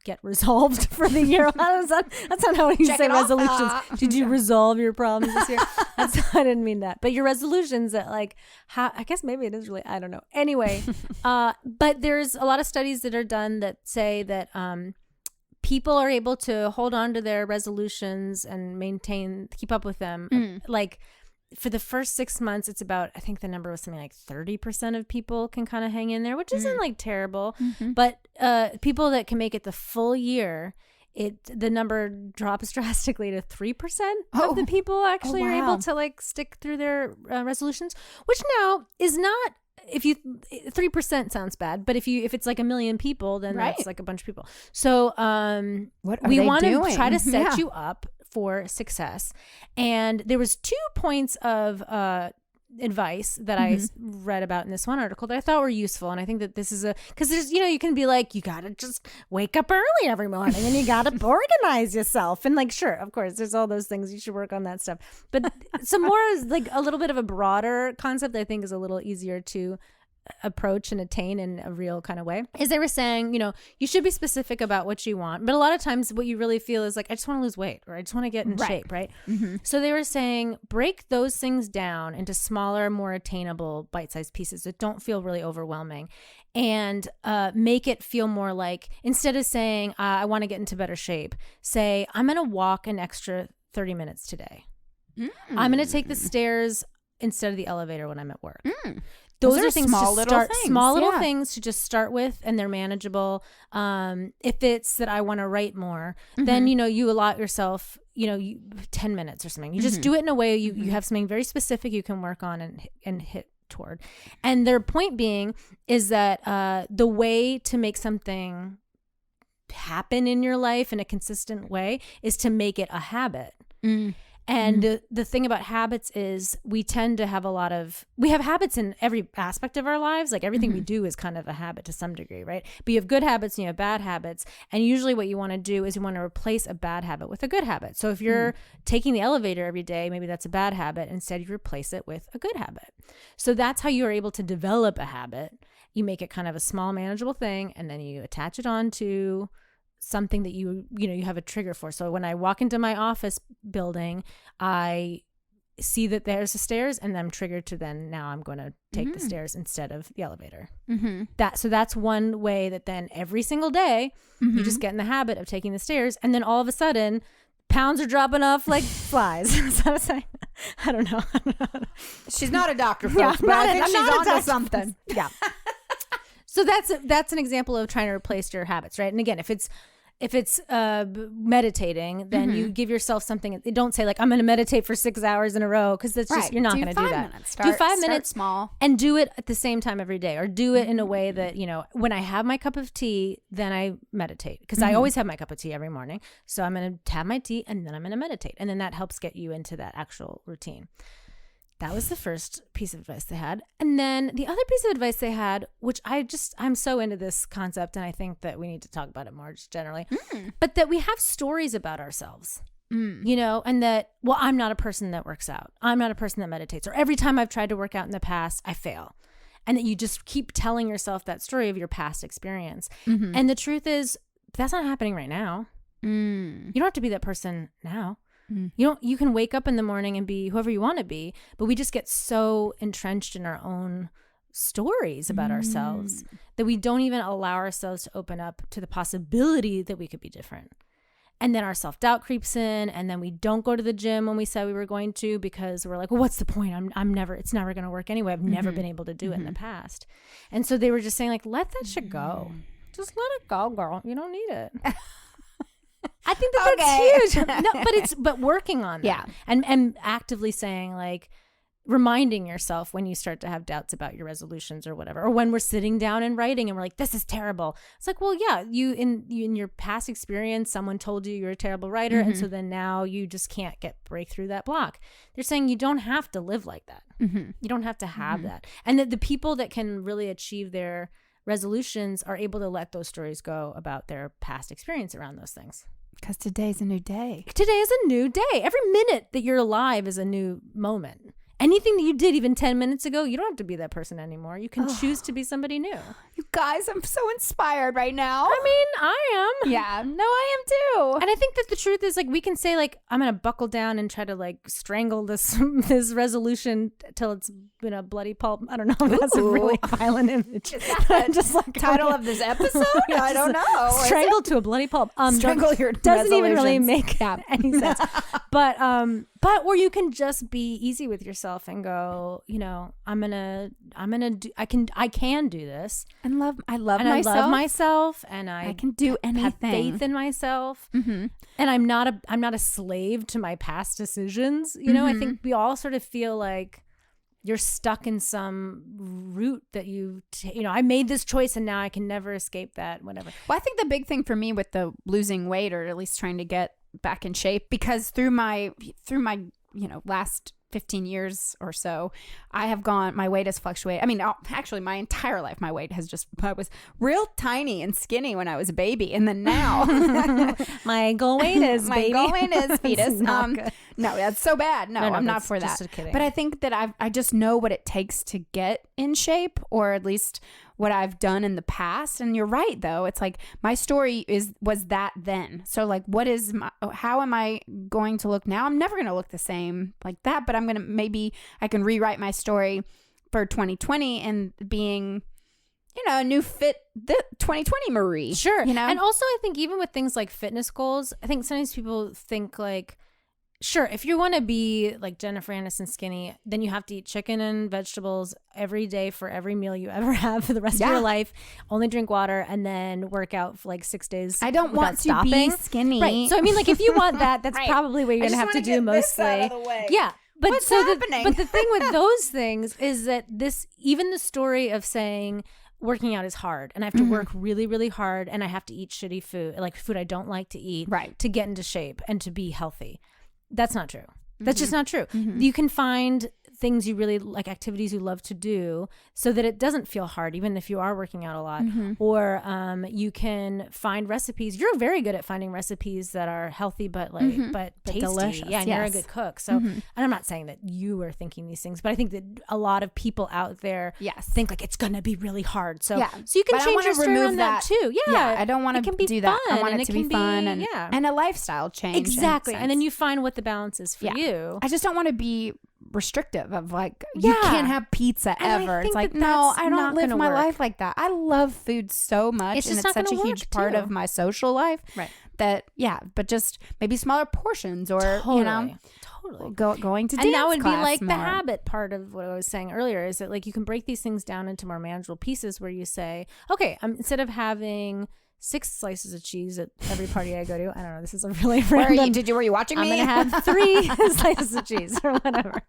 Speaker 2: get resolved for the year. That's not how you say resolutions. Did you resolve your problems this year? I didn't mean that. But your resolutions that I guess maybe it is really, I don't know. Anyway, but there's a lot of studies that are done that say that people are able to hold on to their resolutions and keep up with them. Like for the first 6 months, it's about, I think the number was something like 30% of people can kind of hang in there, which isn't like terrible. Mm-hmm. But people that can make it the full year, the number drops drastically to 3% of the people actually are able to stick through their resolutions, which now is not. 3% sounds bad, but if it's like 1 million people, then that's like a bunch of people. So we want to try to set you up for success. And there was 2 points of advice that I read about in this one article that I thought were useful. And I think that this is because there's, you can be like, you got to just wake up early every morning and you got to organize yourself. And sure, of course, there's all those things. You should work on that stuff. But some more is a little bit of a broader concept I think is a little easier to approach and attain in a real kind of way. Is they were saying, you should be specific about what you want, but a lot of times what you really feel is I just want to lose weight, or I just want to get in shape, right? Mm-hmm. So they were saying break those things down into smaller, more attainable, bite-sized pieces that don't feel really overwhelming, and make it feel more like, instead of saying I want to get into better shape, say I'm going to walk an extra 30 minutes today. I'm going to take the stairs instead of the elevator when I'm at work. Those are things small little things to just start with, and they're manageable. If it's that I want to write more, then you allot yourself 10 minutes or something. You just do it in a way you have something very specific you can work on and hit toward. And their point being is that the way to make something happen in your life in a consistent way is to make it a habit. And the thing about habits is we tend to have we have habits in every aspect of our lives. Like everything we do is kind of a habit to some degree, right? But you have good habits and you have bad habits. And usually what you want to do is you want to replace a bad habit with a good habit. So if you're taking the elevator every day, maybe that's a bad habit. Instead, you replace it with a good habit. So that's how you are able to develop a habit. You make it kind of a small, manageable thing, and then you attach it on to something that you have a trigger for. So when I walk into my office building, I see that there's the stairs, and I'm triggered to now I'm going to take the stairs instead of the elevator. So that's one way that then every single day you just get in the habit of taking the stairs, and then all of a sudden pounds are dropping off like flies. Is that what I'm saying? I don't know.
Speaker 1: She's not a doctor, folks, but I think she's onto something.
Speaker 2: Yeah. So that's an example of trying to replace your habits, right? And again, if it's meditating, then you give yourself something. Don't say I'm going to meditate for 6 hours in a row, because that's just, you're not going to do that. Do 5 minutes
Speaker 1: small,
Speaker 2: and do it at the same time every day, or do it in a way that, when I have my cup of tea, then I meditate, because I always have my cup of tea every morning. So I'm going to have my tea and then I'm going to meditate. And then that helps get you into that actual routine. That was the first piece of advice they had. And then the other piece of advice they had, which I'm so into this concept, and I think that we need to talk about it more just generally, but that we have stories about ourselves. you know, and that, well, I'm not a person that works out. I'm not a person that meditates. Or every time I've tried to work out in the past, I fail. And that you just keep telling yourself that story of your past experience. And the truth is, that's not happening right now. You don't have to be that person now. You can wake up in the morning and be whoever you want to be, but we just get so entrenched in our own stories about ourselves that we don't even allow ourselves to open up to the possibility that we could be different. And then our self-doubt creeps in, and then we don't go to the gym when we said we were going to, because we're like, well, what's the point? It's never going to work anyway. I've never been able to do it in the past. And so they were just saying, like, let that shit go. Just let it go, girl. You don't need it. I think that's huge. No, but working on that. And actively saying, like, reminding yourself when you start to have doubts about your resolutions or whatever, or when we're sitting down and writing and we're like, this is terrible. It's like, well, yeah, you in your past experience, someone told you you're a terrible writer. And so then now you just can't break through that block. They're saying you don't have to live like that. You don't have to have that. And that the people that can really achieve their resolutions are able to let those stories go about their past experience around those things.
Speaker 1: Because today's a new day.
Speaker 2: Today is a new day. Every minute that you're alive is a new moment. Anything that you did even 10 minutes ago, you don't have to be that person anymore. You can choose to be somebody new.
Speaker 1: You guys, I'm so inspired right now.
Speaker 2: I mean, I am.
Speaker 1: Yeah, no, I am too.
Speaker 2: And I think that the truth is, like, we can say, like, I'm going to buckle down and try to, like, strangle this resolution till it's in a bloody pulp. I don't know if that's a really violent image.
Speaker 1: Is that just like title of this episode? I don't know.
Speaker 2: Strangled to a bloody pulp.
Speaker 1: Strangle your
Speaker 2: doesn't even really make any sense. But or you can just be easy with yourself and go, you know, I can do this.
Speaker 1: And I love
Speaker 2: myself, and I
Speaker 1: can do anything.
Speaker 2: Have faith in myself. And I'm not a slave to my past decisions. You know, I think we all sort of feel like you're stuck in some route that I made this choice and now I can never escape that, whatever.
Speaker 1: Well, I think the big thing for me with the losing weight, or at least trying to get back in shape, because through my last 15 years or so, my weight has fluctuated. I mean, actually my entire life, my weight has I was real tiny and skinny when I was a baby. And then now
Speaker 2: my goal weight is
Speaker 1: my goal weight is fetus. No, that's so bad. No, I'm not for that.
Speaker 2: Kidding.
Speaker 1: But I think that I just know what it takes to get in shape, or at least what I've done in the past. And you're right, though. It's like my story was that then. So like, how am I going to look now? I'm never going to look the same like that, but maybe I can rewrite my story for 2020 and being, a new fit, the 2020 Marie.
Speaker 2: Sure. And also I think even with things like fitness goals, I think sometimes people think like, sure, if you want to be like Jennifer Aniston skinny, then you have to eat chicken and vegetables every day for every meal you ever have for the rest of your life. Only drink water and then work out for like 6 days.
Speaker 1: I don't want to be skinny.
Speaker 2: Right. So I mean, like, if you want that, that's probably what you're going to have to do mostly.
Speaker 1: Out of the way.
Speaker 2: Yeah. But
Speaker 1: what's happening?
Speaker 2: But the thing with those things is that even the story of saying working out is hard and I have to work really, really hard and I have to eat shitty food, like food I don't like to eat, to get into shape and to be healthy. That's not true. That's just not true. You can find things you really like, activities you love to do, so that it doesn't feel hard, even if you are working out a lot. Or you can find recipes. You're very good at finding recipes that are healthy, but tasty.
Speaker 1: Delicious.
Speaker 2: Yeah, and you're a good cook. So, and I'm not saying that you are thinking these things, but I think that a lot of people out there think like it's gonna be really hard. So, so you can change your story around that too. Yeah,
Speaker 1: I don't want to do that. I want it to be fun and a lifestyle change.
Speaker 2: Exactly, and then you find what the balance is for you.
Speaker 1: I just don't want to be restrictive of like, you can't have pizza ever. It's like, no, I don't live my life like that. I love food so much, and it's such a huge part of my social life that but just maybe smaller portions, or going to dance
Speaker 2: and that would be
Speaker 1: class
Speaker 2: like
Speaker 1: more.
Speaker 2: The habit part of what I was saying earlier is that like you can break these things down into more manageable pieces where you say, okay, instead of having 6 slices of cheese at every party I go to. I don't know. This is a really random.
Speaker 1: Were you watching me?
Speaker 2: I'm gonna have 3 slices of cheese or whatever.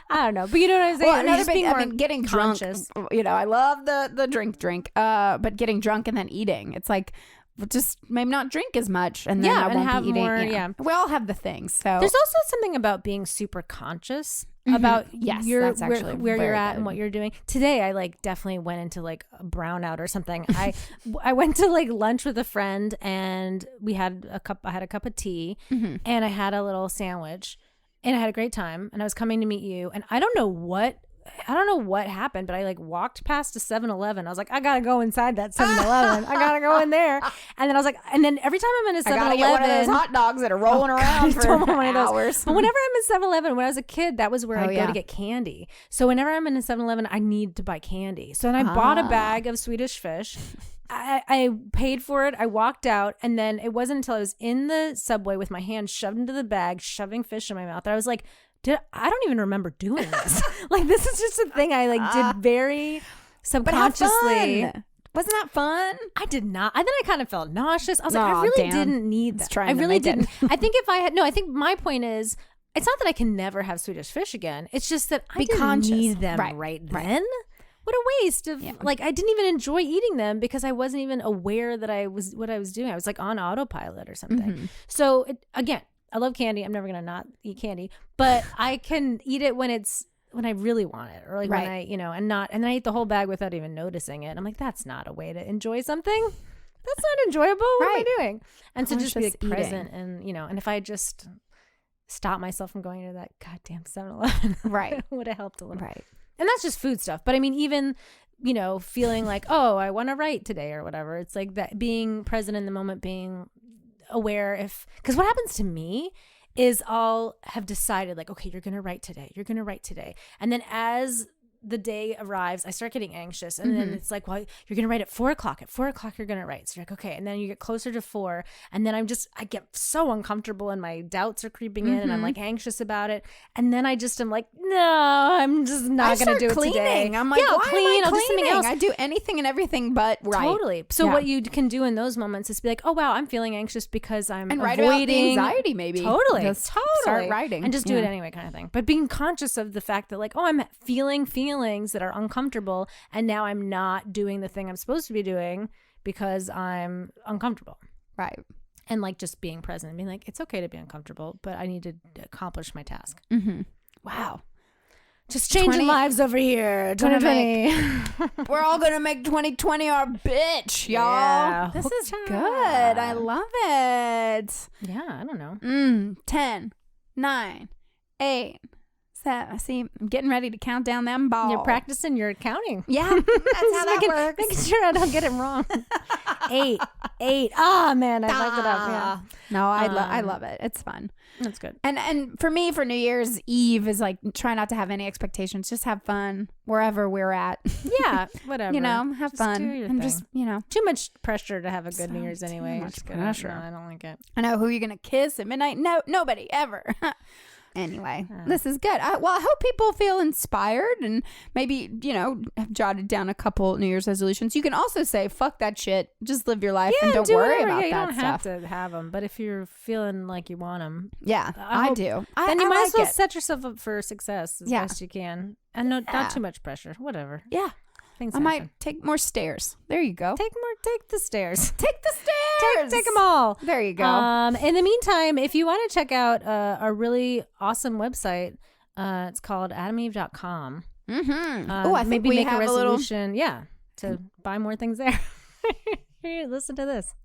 Speaker 2: I don't know, but you know what I'm saying.
Speaker 1: Well, another big, getting conscious. Drunk. I love the drink, but getting drunk and then eating. It's like, just maybe not drink as much, and then I won't be eating.
Speaker 2: More,
Speaker 1: we all have the things. So
Speaker 2: there's also something about being super conscious about
Speaker 1: Yes,
Speaker 2: your
Speaker 1: that's actually
Speaker 2: where
Speaker 1: very
Speaker 2: you're at
Speaker 1: good.
Speaker 2: and what you're doing. Today I like definitely went into like a brownout or something. I went to like lunch with a friend and I had a cup of tea and I had a little sandwich and I had a great time and I was coming to meet you and I don't know what happened, but I like walked past a 7-Eleven. I was like, I gotta go inside that 7-Eleven. I gotta go in there. And then I was like, and then every time I'm in a 7-Eleven,
Speaker 1: I gotta get one of those hot dogs that are rolling around for hours.
Speaker 2: But whenever I'm in 7-Eleven, when I was a kid, that was where I'd go to get candy. So whenever I'm in a 7-Eleven, I need to buy candy. So then I bought a bag of Swedish Fish. I paid for it. I walked out, and then it wasn't until I was in the subway with my hand shoved into the bag, shoving fish in my mouth, that I was like, I don't even remember doing this. Like, this is just a thing I like did very subconsciously.
Speaker 1: Wasn't that fun?
Speaker 2: I did not. And then I kind of felt nauseous. I was like, I really didn't need that.
Speaker 1: I
Speaker 2: really didn't. I think if I had, I think my point is, it's not that I can never have Swedish Fish again. It's just that I didn't need them right then. What a waste of like, I didn't even enjoy eating them because I wasn't even aware that what I was doing. I was like on autopilot or something. So again, I love candy. I'm never going to not eat candy, but I can eat it when I really want it, or like when I, and then I eat the whole bag without even noticing it. I'm like, that's not a way to enjoy something. That's not enjoyable. What am I doing? And so just be like present and, and if I just stop myself from going to that goddamn 7-Eleven, would have helped a little. Right. And that's just food stuff. But I mean, even, feeling like, oh, I want to write today or whatever. It's like that being present in the moment, being aware because what happens to me is I'll have decided like, okay, you're going to write today. And then as the day arrives, I start getting anxious. And then it's like, well, you're going to write at 4:00. At 4:00, you're going to write. So you're like, okay. And then you get closer to 4. And then I get so uncomfortable and my doubts are creeping in and I'm like anxious about it. And then I just am like, no, I'm just not going to do it today.
Speaker 1: I'm like, why
Speaker 2: clean.
Speaker 1: am I
Speaker 2: I'll do something
Speaker 1: cleaning?
Speaker 2: else.
Speaker 1: I do anything and everything but write.
Speaker 2: Totally. So what you can do in those moments is be like, oh, wow, I'm feeling anxious because I'm
Speaker 1: write
Speaker 2: avoiding
Speaker 1: about the anxiety maybe.
Speaker 2: Totally.
Speaker 1: Just start writing.
Speaker 2: And just do it anyway kind of thing. But being conscious of the fact that like, oh, I'm feeling feelings that are uncomfortable and now I'm not doing the thing I'm supposed to be doing because I'm uncomfortable.
Speaker 1: Right.
Speaker 2: And like just being present and being like, it's okay to be uncomfortable, but I need to accomplish my task.
Speaker 1: Wow.
Speaker 2: Just changing lives over here. 2020.
Speaker 1: We're all gonna make 2020 our bitch, y'all.
Speaker 2: Yeah.
Speaker 1: This is good. I love it.
Speaker 2: Yeah, I don't know.
Speaker 1: 10, 9, 8. See, I'm getting ready to count down them balls.
Speaker 2: You're practicing your counting.
Speaker 1: Yeah, that's how that works.
Speaker 2: Making sure I don't get it wrong. 8. Ah, man, I fucked it up. Yeah.
Speaker 1: No, I love it. It's fun.
Speaker 2: That's good.
Speaker 1: And for me, for New Year's Eve is like try not to have any expectations. Just have fun wherever we're at.
Speaker 2: Yeah, whatever.
Speaker 1: Have
Speaker 2: just
Speaker 1: fun.
Speaker 2: Do your
Speaker 1: and
Speaker 2: thing.
Speaker 1: just
Speaker 2: too much pressure to have a good New Year's anyway.
Speaker 1: Too much pressure.
Speaker 2: No, I don't like it.
Speaker 1: I know who you're gonna kiss at midnight. No, nobody ever. Anyway, this is good. I hope people feel inspired and maybe, have jotted down a couple New Year's resolutions. You can also say, fuck that shit. Just live your life and don't worry about that stuff.
Speaker 2: You don't have to have them, but if you're feeling like you want them.
Speaker 1: Yeah, I do.
Speaker 2: Then you might as well set yourself up for success as best you can. And not too much pressure. Whatever.
Speaker 1: Yeah.
Speaker 2: Things
Speaker 1: I
Speaker 2: happen.
Speaker 1: might take more stairs. There you go.
Speaker 2: Take the stairs.
Speaker 1: Take the stairs.
Speaker 2: Take them all.
Speaker 1: There you go.
Speaker 2: In the meantime, if you want to check out a really awesome website, it's called adameve.com.
Speaker 1: I think
Speaker 2: maybe
Speaker 1: we
Speaker 2: make
Speaker 1: have
Speaker 2: a resolution. To buy more things there. Here, listen to this.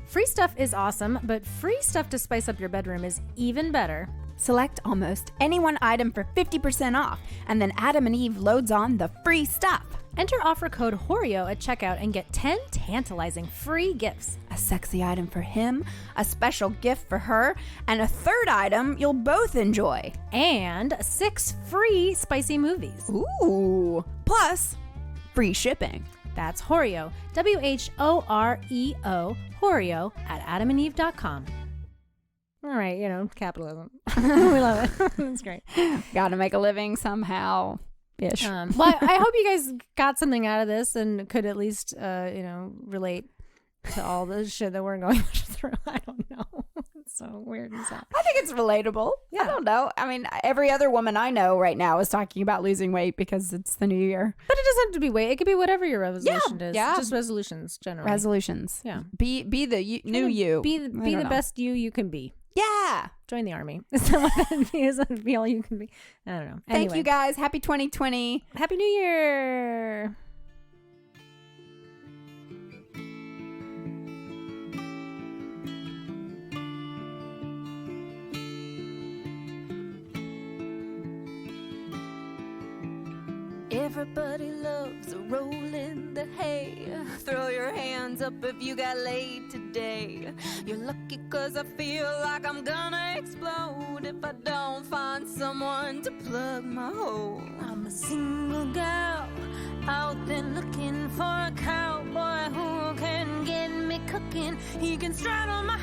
Speaker 2: Free stuff is awesome, but free stuff to spice up your bedroom is even better.
Speaker 1: Select almost any one item for 50% off, and then Adam and Eve loads on the free stuff.
Speaker 2: Enter offer code HORIO at checkout and get 10 tantalizing free gifts.
Speaker 1: A sexy item for him, a special gift for her, and a third item you'll both enjoy.
Speaker 2: And 6 free spicy movies.
Speaker 1: Ooh. Plus, free shipping.
Speaker 2: That's HORIO, WHOREO, HORIO at adamandeve.com. All right, capitalism. We love it. That's great.
Speaker 1: Gotta make a living somehow. Ish.
Speaker 2: Well, I hope you guys got something out of this and could at least, relate to all the shit that we're going through. I don't know. It's so weird and sad.
Speaker 1: I think it's relatable. Yeah. I don't know. I mean, every other woman I know right now is talking about losing weight because it's the new year.
Speaker 2: But it doesn't have to be weight. It could be whatever your resolution is.
Speaker 1: Yeah.
Speaker 2: Just resolutions, generally.
Speaker 1: Resolutions.
Speaker 2: Yeah.
Speaker 1: Be the new you.
Speaker 2: Be the best you can be.
Speaker 1: Yeah.
Speaker 2: Join the army. Is that what that be? Is that be all you can be? I don't know.
Speaker 1: Thank
Speaker 2: Anyway.
Speaker 1: you guys. Happy 2020.
Speaker 2: Happy New Year.
Speaker 1: Everybody loves a roll in the hay. Throw your hands up if you got laid today. You're lucky 'cause I feel like I'm gonna explode if I don't find someone to plug my hole. I'm a single gal out there looking for a cowboy who can get me cooking. He can straddle my